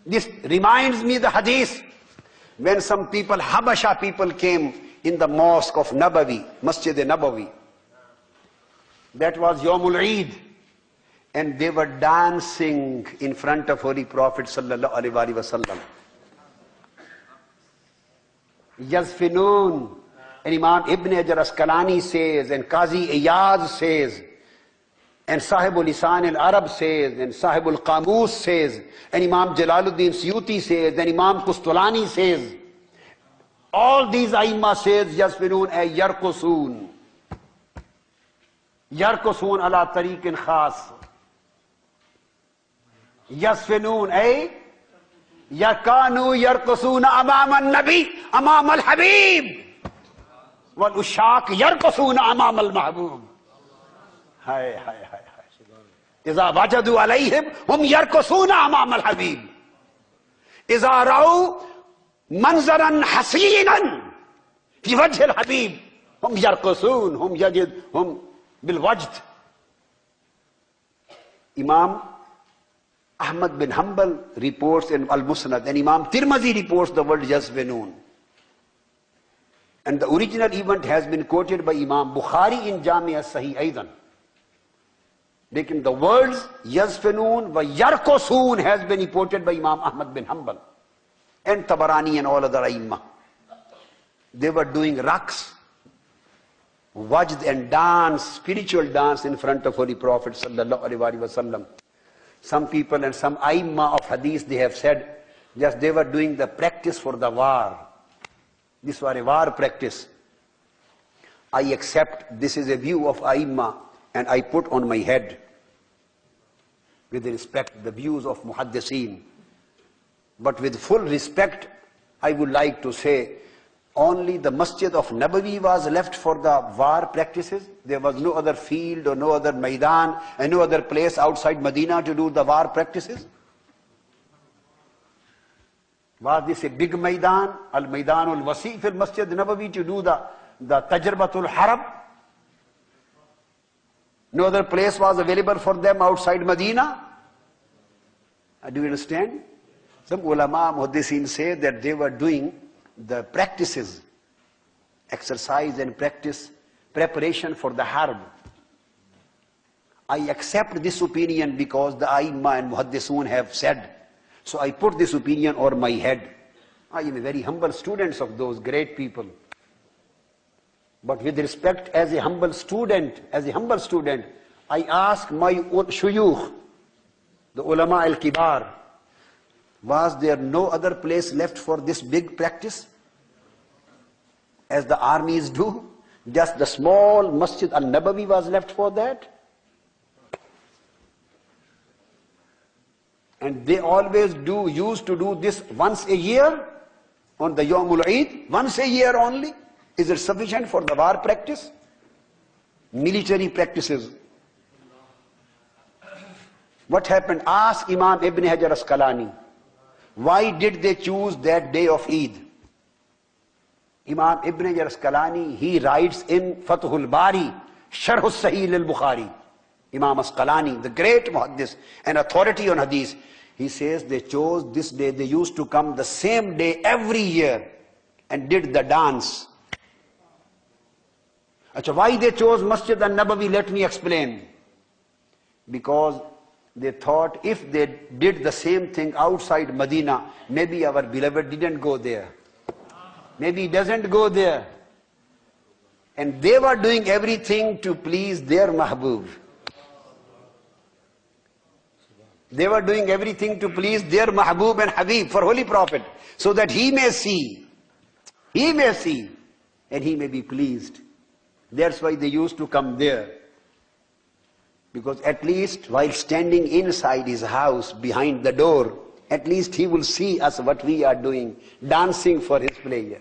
This reminds me the hadith when some people, Habasha people, came in the mosque of Nabawi, Masjid Nabawi. That was Yawmul Eid. And they were dancing in front of Holy Prophet sallallahu alaihi wasallam. Yazfinun. And Imam Ibn Hajar Asqalani says, and Qazi Iyaz says, and Sahibul Lisan al-Arab says, and Sahibul Qamus says, and Imam Jalaluddin Suyuti says, and Imam Qustulani says, all these Aimma says, Yazfinun ay yarqusun. Yarqusun ala tariqin khas. Yazfinun ay yakanu yarqusuna amam al-Nabi, amam al-Habib. Wal ushaq yarqusuna amam al-Mahbub. Hai, hai, hai, hai. Iza wajadu alayhim, hum yarqusuna amam al-Habib. Iza ra'u manzaran hasinan fi wajh al-Habib, hum yarqusun, hum yajid, hum bil wajd. Imam Ahmad bin Hanbal reports in Al-Musnad, and Imam Tirmidhi reports the word Yazfinun. And the original event has been quoted by Imam Bukhari in Jami' as-Sahih Aidan. Lekin the words Yazfinun wa Yarqusun has been reported by Imam Ahmad bin Hanbal and Tabarani and all other Aimma. They were doing raqs, wajd and dance, spiritual dance in front of Holy Prophet sallallahu alaihi wasallam. Some people and some Aimma of Hadith, they have said, just they were doing the practice for the war. This was a war practice. I accept this is a view of Aimma and I put on my head, with respect, the views of Muhaddiseen. But with full respect, I would like to say, only the Masjid of Nabawi was left for the war practices. There was no other field or no other Maidan and no other place outside Medina to do the war practices. Was this a big Maidan, Al-Maidan al-Wasi fil Masjid Nabawi, to do the Tajribatul Harab? No other place was available for them outside Medina? Do you understand? Some ulama, muhaddiseen say that they were doing the practices, exercise and practice, preparation for the harb. I accept this opinion because the Aimma and Muhaddisun have said. So I put this opinion on my head. I am a very humble student of those great people. But with respect, as a humble student, I ask my shuyukh, the ulama al-kibar, was there no other place left for this big practice? As the armies do? Just the small Masjid al-Nabawi was left for that? And they always used to do this once a year on the Yawmul Eid, once a year only. Is it sufficient for the war practice? Military practices. What happened? Ask Imam Ibn Hajar Asqalani. Why did they choose that day of Eid? Imam Ibn Hajar Asqalani, he writes in Fathul Bari, Sharh Sahih al-Bukhari. Imam Asqalani, the great muhaddis and authority on hadith, he says they chose this day. They used to come the same day every year and did the dance. Achha, why they chose Masjid al-Nabawi? Let me explain. Because they thought if they did the same thing outside Medina, maybe our beloved didn't go there. Maybe he doesn't go there. And they were doing everything to please their Mahbub. They were doing everything to please their Mahbub and Habib for Holy Prophet, so that he may see, and he may be pleased. That's why they used to come there. Because at least while standing inside his house, behind the door, at least he will see us what we are doing, dancing for his pleasure.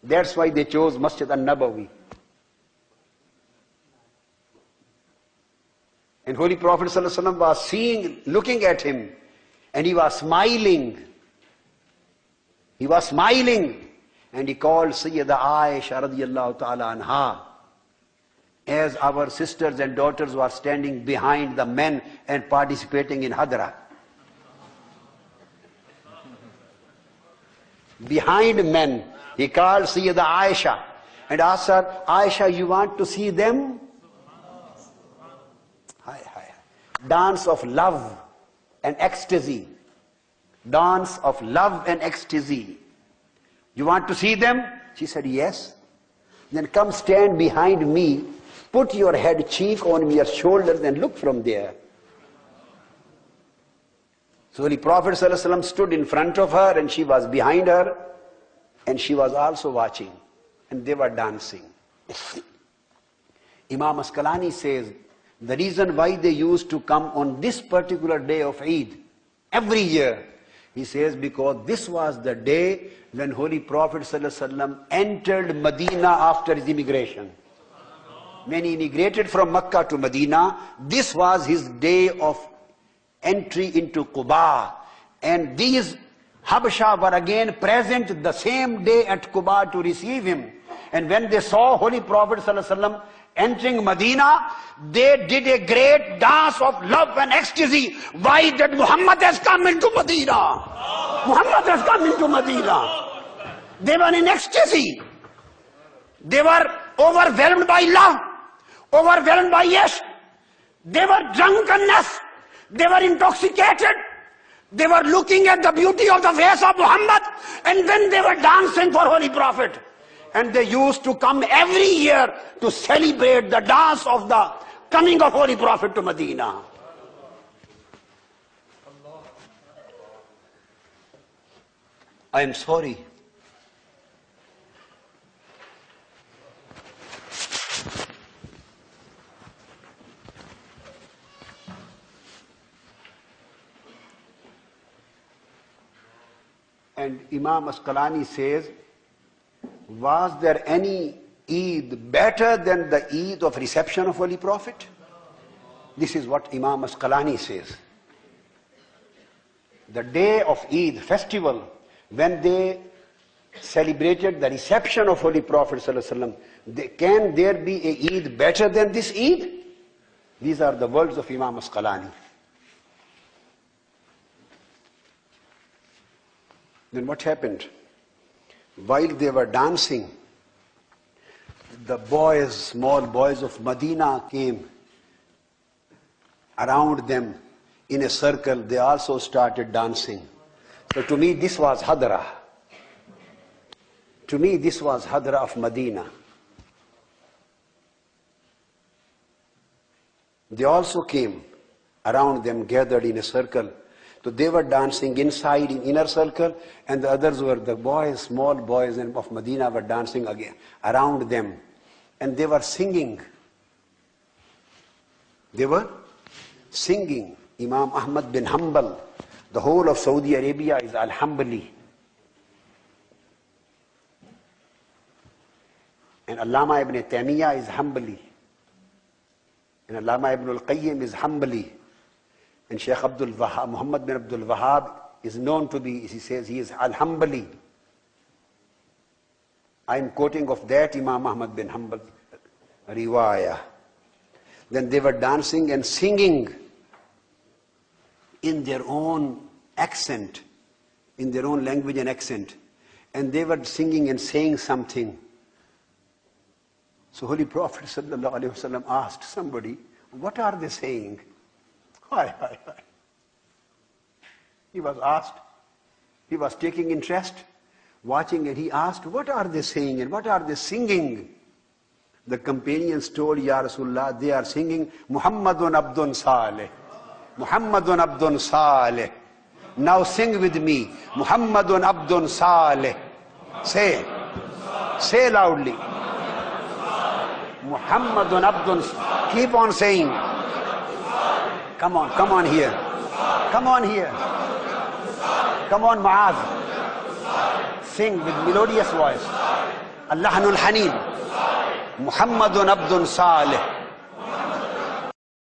That's why they chose Masjid al-Nabawi. And Holy Prophet ﷺ was seeing, looking at him, and he was smiling. He was smiling. And he called Sayyida Aisha radiyallahu ta'ala anha. as our sisters and daughters were standing behind the men and participating in Hadra. Behind men, he called Sayyida Aisha and asked her, Aisha, you want to see them? Dance of love and ecstasy. Dance of love and ecstasy. You want to see them? She said, yes. Then come stand behind me, put your head cheek on your shoulders and look from there. So the Prophet ﷺ stood in front of her and she was behind her and she was also watching and they were dancing. Imam Asqalani says, the reason why they used to come on this particular day of Eid every year, he says, because this was the day when Holy Prophet ﷺ entered Medina after his immigration. When he immigrated from Makkah to Medina, this was his day of entry into Quba. And these Habasha were again present the same day at Quba to receive him. And when they saw Holy Prophet ﷺ entering Medina, they did a great dance of love and ecstasy. Why? That Muhammad has come into Medina. Muhammad has come into Medina. They were in ecstasy. They were overwhelmed by love, overwhelmed by yes. They were drunkenness. They were intoxicated. They were looking at the beauty of the face of Muhammad, and then they were dancing for Holy Prophet. And they used to come every year to celebrate the dance of the coming of Holy Prophet to Medina. I am sorry. And Imam Asqalani says, was there any Eid better than the Eid of reception of Holy Prophet? This is what Imam Asqalani says. The day of Eid festival, when they celebrated the reception of Holy Prophet ﷺ, can there be a Eid better than this Eid? These are the words of Imam Asqalani. Then what happened? While they were dancing, the boys, small boys of Medina came around them in a circle. They also started dancing. So to me this was Hadra. To me this was Hadra of Medina. They also came around them, gathered in a circle. So they were dancing inside in inner circle, and the others were the boys, small boys of Medina were dancing again around them. And they were singing. They were singing. Imam Ahmad bin Hanbal, the whole of Saudi Arabia is Al-Hanbali. And Allama ibn Taymiyyah is Hanbali. And Allama ibn al-Qayyim is Hanbali. And Sheikh Abdul Wahab, Muhammad bin Abdul Wahab is known to be, he says, he is Al-Hanbali. I am quoting of that Imam Ahmad bin Hanbal riwayah. Then they were dancing and singing in their own accent, in their own language and accent. And they were singing and saying something. So Holy Prophet ﷺ asked somebody, what are they saying? Hi. He was asked, he was taking interest, watching, and he asked, what are they saying and what are they singing? The companions told, Ya Rasulullah, they are singing Muhammadun Abdun Saleh. Muhammadun Abdun Saleh. Now sing with me, Muhammadun Abdun Saleh. Say loudly. Muhammadun Abdun Saleh. Keep on saying. Come on here. Come on here. Come on, Mu'adh. Sing with melodious voice. Allahanul Haneen. Muhammadun Abdun Saleh.